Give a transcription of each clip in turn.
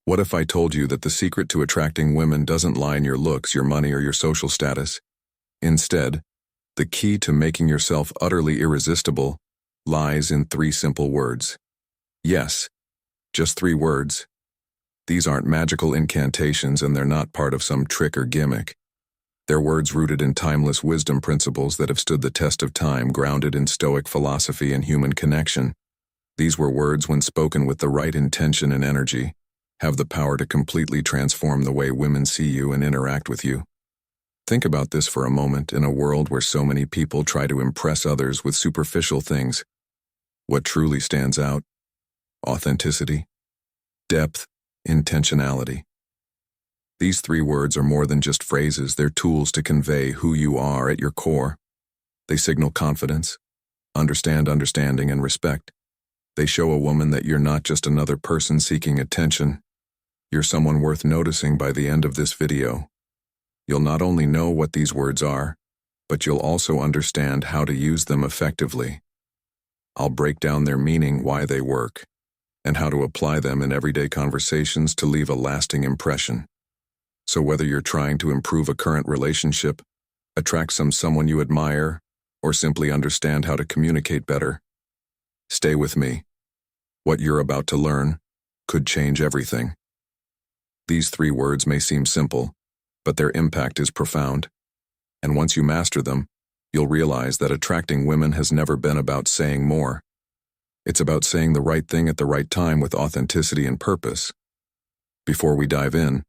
What if I told you that the secret to attracting women doesn't lie in your looks, your money, or your social status? Instead, the key to making yourself utterly irresistible lies in 3 simple words. Yes, just 3 words. These aren't magical incantations, and they're not part of some trick or gimmick. They're words rooted in timeless wisdom principles that have stood the test of time, grounded in Stoic philosophy and human connection. These were words, when spoken with the right intention and energy, have the power to completely transform the way women see you and interact with you. Think about this for a moment. In a world where so many people try to impress others with superficial things, what truly stands out? Authenticity, depth, intentionality. These 3 words are more than just phrases. They're tools to convey who you are at your core. They signal confidence, understanding, and respect. They show a woman that you're not just another person seeking attention. You're someone worth noticing. By the end of this video, you'll not only know what these words are, but you'll also understand how to use them effectively. I'll break down their meaning, why they work, and how to apply them in everyday conversations to leave a lasting impression. So whether you're trying to improve a current relationship, attract someone you admire, or simply understand how to communicate better, stay with me. What you're about to learn could change everything. These 3 words may seem simple, but their impact is profound. And once you master them, you'll realize that attracting women has never been about saying more. It's about saying the right thing at the right time with authenticity and purpose. Before we dive in,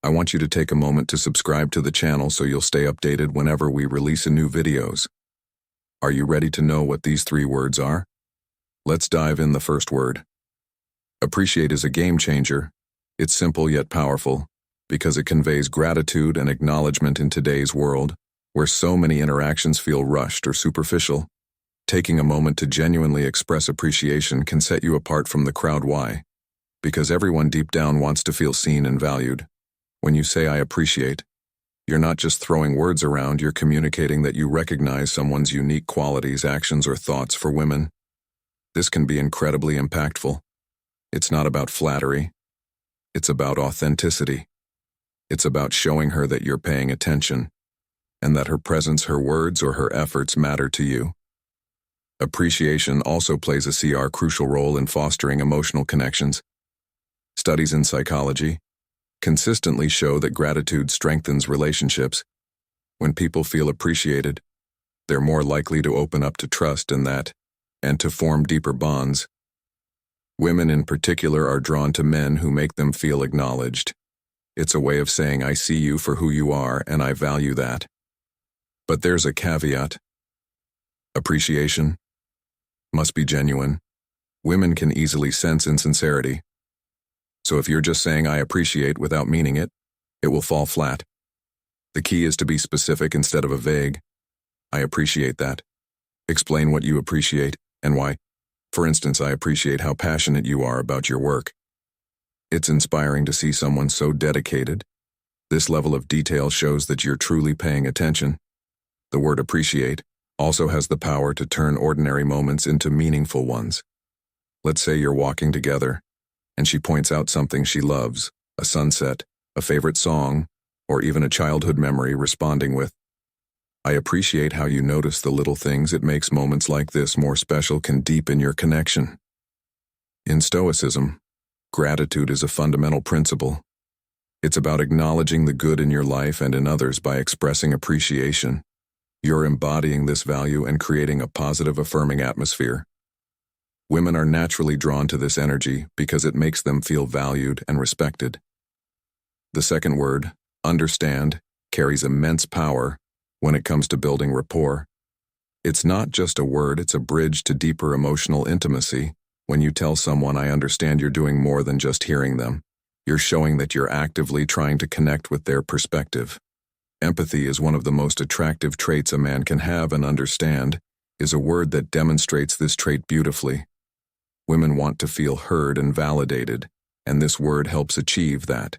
I want you to take a moment to subscribe to the channel so you'll stay updated whenever we release new videos. Are you ready to know what these 3 words are? Let's dive in. The first word. Appreciate is a game changer. It's simple yet powerful, because it conveys gratitude and acknowledgement in today's world, where so many interactions feel rushed or superficial. Taking a moment to genuinely express appreciation can set you apart from the crowd. Why? Because everyone deep down wants to feel seen and valued. When you say "I appreciate," you're not just throwing words around, you're communicating that you recognize someone's unique qualities, actions, or thoughts. For women, this can be incredibly impactful. It's not about flattery. It's about authenticity. It's about showing her that you're paying attention, and that her presence, her words, or her efforts matter to you. Appreciation also plays a crucial role in fostering emotional connections. Studies in psychology consistently show that gratitude strengthens relationships. When people feel appreciated, they're more likely to open up to trust and to form deeper bonds. Women in particular are drawn to men who make them feel acknowledged. It's a way of saying, "I see you for who you are, and I value that." But there's a caveat. Appreciation must be genuine. Women can easily sense insincerity. So if you're just saying "I appreciate" without meaning it, it will fall flat. The key is to be specific instead of a vague "I appreciate that." Explain what you appreciate and why. For instance, "I appreciate how passionate you are about your work." It's inspiring to see someone so dedicated. This level of detail shows that you're truly paying attention. The word appreciate also has the power to turn ordinary moments into meaningful ones. Let's say you're walking together, and she points out something she loves, a sunset, a favorite song, or even a childhood memory. Responding with, "I appreciate how you notice the little things. It makes moments like this more special," can deepen your connection. In Stoicism, gratitude is a fundamental principle. It's about acknowledging the good in your life and in others. By expressing appreciation, you're embodying this value and creating a positive, affirming atmosphere. Women are naturally drawn to this energy because it makes them feel valued and respected. The second word, understand, carries immense power when it comes to building rapport. It's not just a word, it's a bridge to deeper emotional intimacy. When you tell someone, "I understand," you're doing more than just hearing them. You're showing that you're actively trying to connect with their perspective. Empathy is one of the most attractive traits a man can have, and understand is a word that demonstrates this trait beautifully. Women want to feel heard and validated, and this word helps achieve that.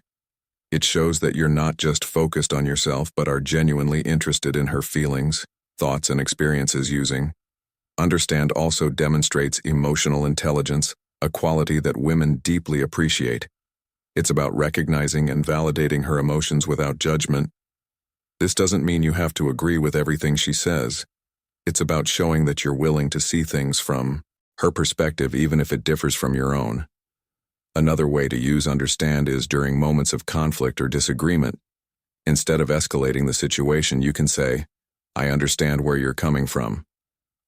It shows that you're not just focused on yourself but are genuinely interested in her feelings, thoughts, and experiences. Using understand also demonstrates emotional intelligence, a quality that women deeply appreciate. It's about recognizing and validating her emotions without judgment. This doesn't mean you have to agree with everything she says. It's about showing that you're willing to see things from her perspective even if it differs from your own. Another way to use understand is during moments of conflict or disagreement. Instead of escalating the situation, you can say, I understand where you're coming from.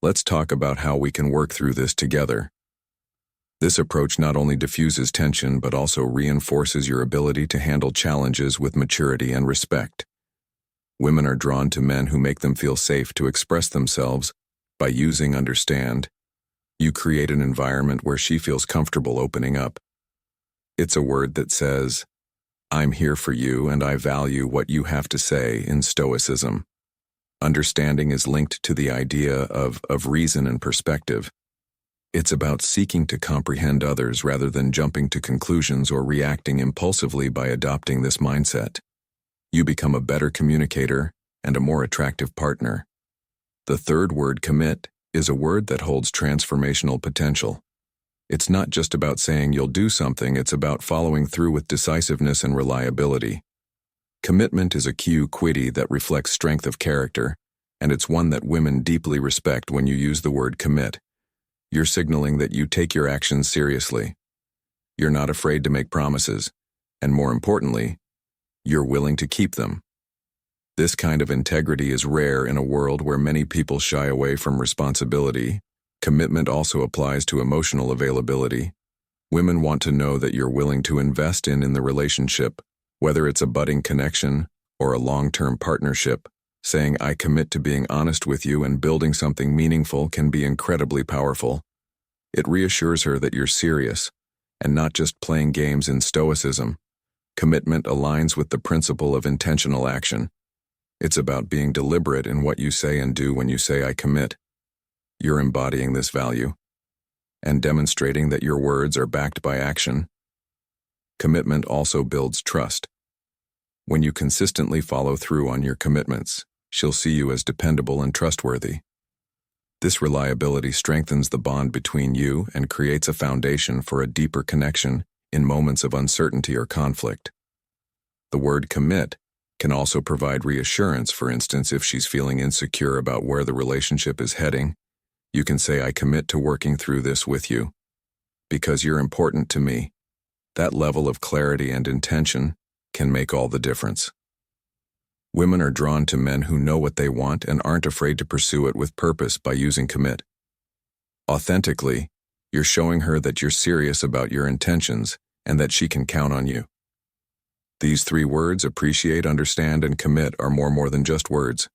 Let's talk about how we can work through this together. This approach not only diffuses tension but also reinforces your ability to handle challenges with maturity and respect. Women are drawn to men who make them feel safe to express themselves by using understand. You create an environment where she feels comfortable opening up. It's a word that says, I'm here for you and I value what you have to say in Stoicism. Understanding is linked to the idea of reason and perspective. It's about seeking to comprehend others rather than jumping to conclusions or reacting impulsively. By adopting this mindset, you become a better communicator and a more attractive partner. The third word, commit, is a word that holds transformational potential. It's not just about saying you'll do something, it's about following through with decisiveness and reliability. Commitment is a quality that reflects strength of character, and it's one that women deeply respect. When you use the word commit, you're signaling that you take your actions seriously. You're not afraid to make promises, and more importantly, you're willing to keep them. This kind of integrity is rare in a world where many people shy away from responsibility. Commitment also applies to emotional availability. Women want to know that you're willing to invest in the relationship, whether it's a budding connection or a long-term partnership. Saying, I commit to being honest with you and building something meaningful can be incredibly powerful. It reassures her that you're serious and not just playing games. In Stoicism, commitment aligns with the principle of intentional action. It's about being deliberate in what you say and do. When you say, I commit, you're embodying this value and demonstrating that your words are backed by action. Commitment also builds trust. When you consistently follow through on your commitments, she'll see you as dependable and trustworthy. This reliability strengthens the bond between you and creates a foundation for a deeper connection in moments of uncertainty or conflict. The word commit can also provide reassurance. For instance, if she's feeling insecure about where the relationship is heading, you can say, I commit to working through this with you because you're important to me. That level of clarity and intention can make all the difference. Women are drawn to men who know what they want and aren't afraid to pursue it with purpose. By using commit authentically, you're showing her that you're serious about your intentions and that she can count on you. These three words, appreciate, understand, and commit, are more than just words.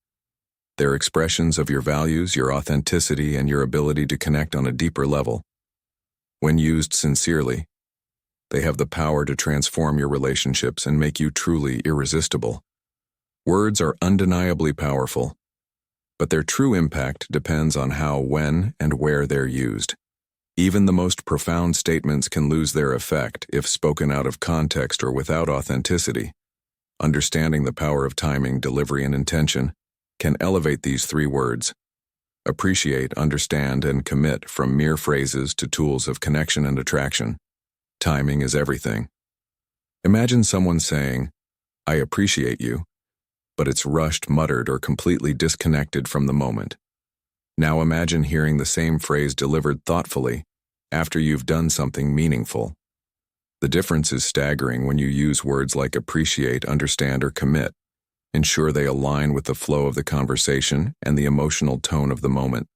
They're expressions of your values, your authenticity, and your ability to connect on a deeper level. When used sincerely, they have the power to transform your relationships and make you truly irresistible. Words are undeniably powerful, but their true impact depends on how, when, and where they're used. Even the most profound statements can lose their effect if spoken out of context or without authenticity. Understanding the power of timing, delivery, and intention can elevate these three words. Appreciate, understand, and commit from mere phrases to tools of connection and attraction. Timing is everything. Imagine someone saying, I appreciate you, but it's rushed, muttered, or completely disconnected from the moment. Now imagine hearing the same phrase delivered thoughtfully after you've done something meaningful. The difference is staggering. When you use words like appreciate, understand, or commit, ensure they align with the flow of the conversation and the emotional tone of the moment.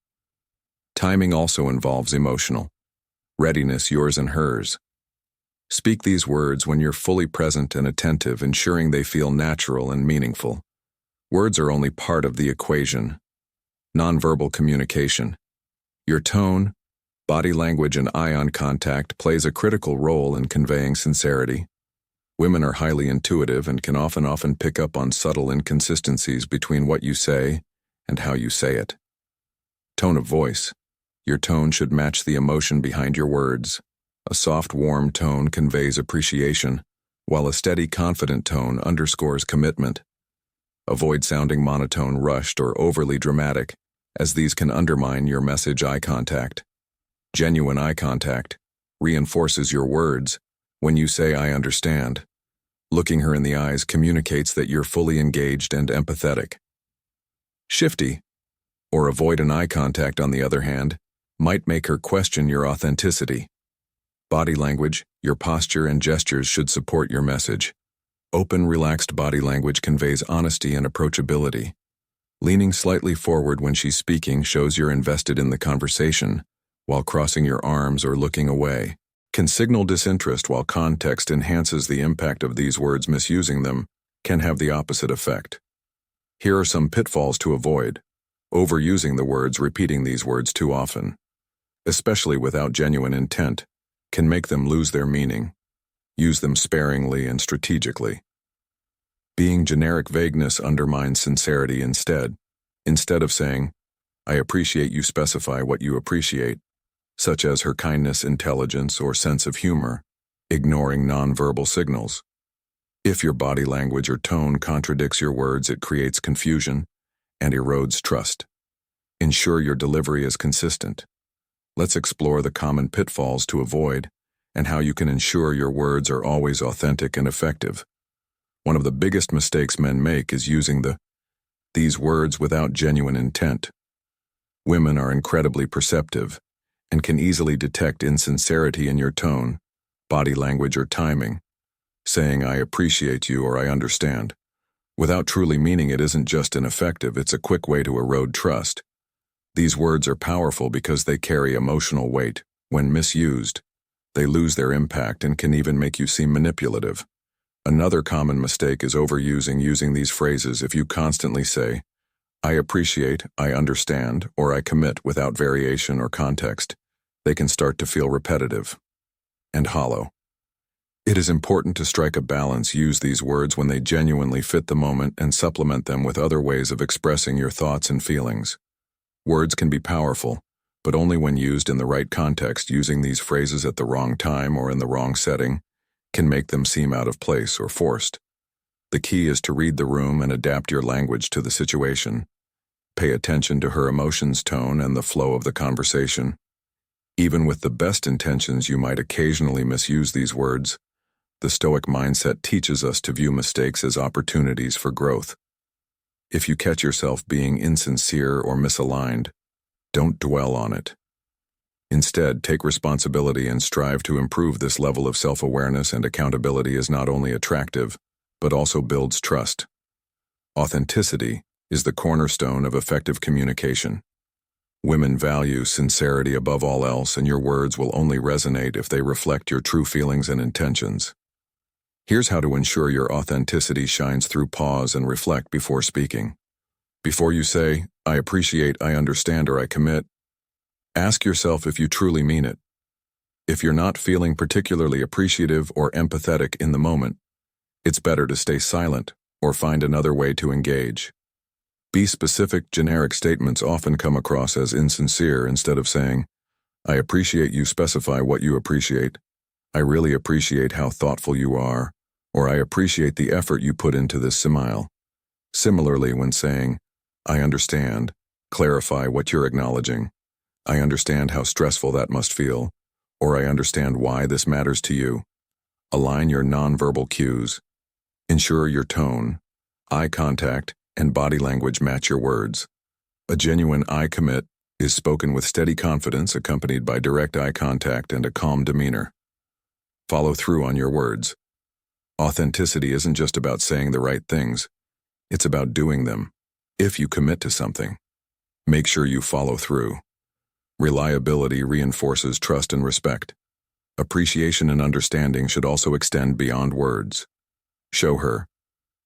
Timing also involves emotional readiness, yours and hers. Speak these words when you're fully present and attentive, ensuring they feel natural and meaningful. Words are only part of the equation. Nonverbal communication. Your tone, body language, and eye contact plays a critical role in conveying sincerity. Women are highly intuitive and can often pick up on subtle inconsistencies between what you say and how you say it. Tone of voice. Your tone should match the emotion behind your words. A soft, warm tone conveys appreciation, while a steady, confident tone underscores commitment. Avoid sounding monotone, rushed, or overly dramatic, as these can undermine your message. Eye contact. Genuine eye contact reinforces your words When you say, "I understand," looking her in the eyes communicates that you're fully engaged and empathetic. Shifty, or avoid an eye contact on the other hand, might make her question your authenticity. Body language, your posture and gestures should support your message. Open, relaxed body language conveys honesty and approachability. Leaning slightly forward when she's speaking shows you're invested in the conversation, while crossing your arms or looking away can signal disinterest, while context enhances the impact of these words. Misusing them can have the opposite effect. Here are some pitfalls to avoid. Overusing the words. Repeating these words too often, especially without genuine intent, can make them lose their meaning. Use them sparingly and strategically. Being generic. Vagueness undermines sincerity. Instead of saying, "I appreciate," you specify what you appreciate, such as her kindness, intelligence, or sense of humor, ignoring nonverbal signals. If your body language or tone contradicts your words, it creates confusion and erodes trust. Ensure your delivery is consistent. Let's explore the common pitfalls to avoid and how you can ensure your words are always authentic and effective. One of the biggest mistakes men make is using these words without genuine intent. Women are incredibly perceptive and can easily detect insincerity in your tone, body language, or timing. Saying, "I appreciate you," or "I understand," without truly meaning it isn't just ineffective, it's a quick way to erode trust. These words are powerful because they carry emotional weight. When misused, they lose their impact and can even make you seem manipulative. Another common mistake is using these phrases. If you constantly say, "I appreciate," "I understand," or "I commit" without variation or context, they can start to feel repetitive and hollow. It is important to strike a balance. Use these words when they genuinely fit the moment and supplement them with other ways of expressing your thoughts and feelings. Words can be powerful, but only when used in the right context. Using these phrases at the wrong time or in the wrong setting can make them seem out of place or forced. The key is to read the room and adapt your language to the situation. Pay attention to her emotions, tone, and the flow of the conversation. Even with the best intentions, you might occasionally misuse these words. The Stoic mindset teaches us to view mistakes as opportunities for growth. If you catch yourself being insincere or misaligned, don't dwell on it. Instead, take responsibility and strive to improve. This level of self-awareness and accountability is not only attractive, but also builds trust. Authenticity is the cornerstone of effective communication. Women value sincerity above all else, and your words will only resonate if they reflect your true feelings and intentions. Here's how to ensure your authenticity shines through. Pause and reflect before speaking. Before you say, "I appreciate," "I understand," or "I commit," ask yourself if you truly mean it. If you're not feeling particularly appreciative or empathetic in the moment, it's better to stay silent or find another way to engage. Be specific. Generic statements often come across as insincere. Instead of saying, "I appreciate," you specify what you appreciate. "I really appreciate how thoughtful you are," or "I appreciate the effort you put into this smile." Similarly, when saying, "I understand," clarify what you're acknowledging. "I understand how stressful that must feel," or "I understand why this matters to you." Align your nonverbal cues. Ensure your tone, eye contact, and body language match your words. A genuine "I commit" is spoken with steady confidence, accompanied by direct eye contact and a calm demeanor. Follow through on your words. Authenticity isn't just about saying the right things, it's about doing them. If you commit to something, make sure you follow through. Reliability reinforces trust and respect. Appreciation and understanding should also extend beyond words. Show her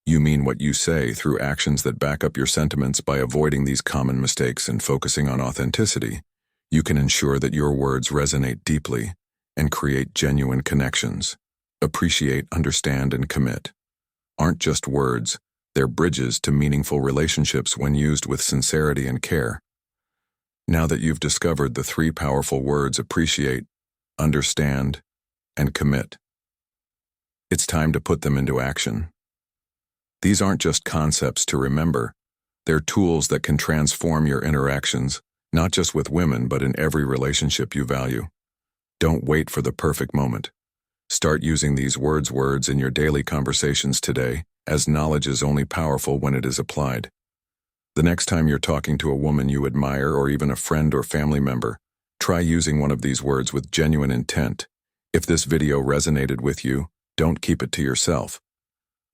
you mean what you say through actions that back up your sentiments. By avoiding these common mistakes and focusing on authenticity, you can ensure that your words resonate deeply and create genuine connections. Appreciate, understand, and commit aren't just words, they're bridges to meaningful relationships when used with sincerity and care. Now that you've discovered the three powerful words appreciate, understand, and commit, it's time to put them into action. These aren't just concepts to remember, they're tools that can transform your interactions, not just with women but in every relationship you value. Don't wait for the perfect moment. Start using these words in your daily conversations today, as knowledge is only powerful when it is applied. The next time you're talking to a woman you admire or even a friend or family member, try using one of these words with genuine intent. If this video resonated with you, don't keep it to yourself.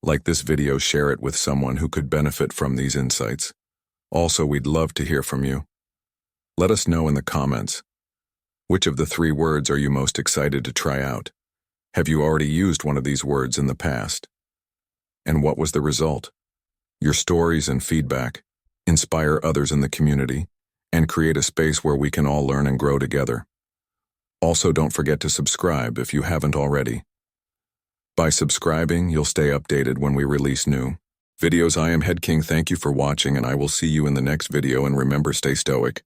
Like this video, share it with someone who could benefit from these insights. Also, we'd love to hear from you. Let us know in the comments. Which of the 3 words are you most excited to try out? Have you already used one of these words in the past? And what was the result? Your stories and feedback inspire others in the community and create a space where we can all learn and grow together. Also, don't forget to subscribe if you haven't already. By subscribing, you'll stay updated when we release new videos. I am Head King. Thank you for watching, and I will see you in the next video. And remember, stay stoic.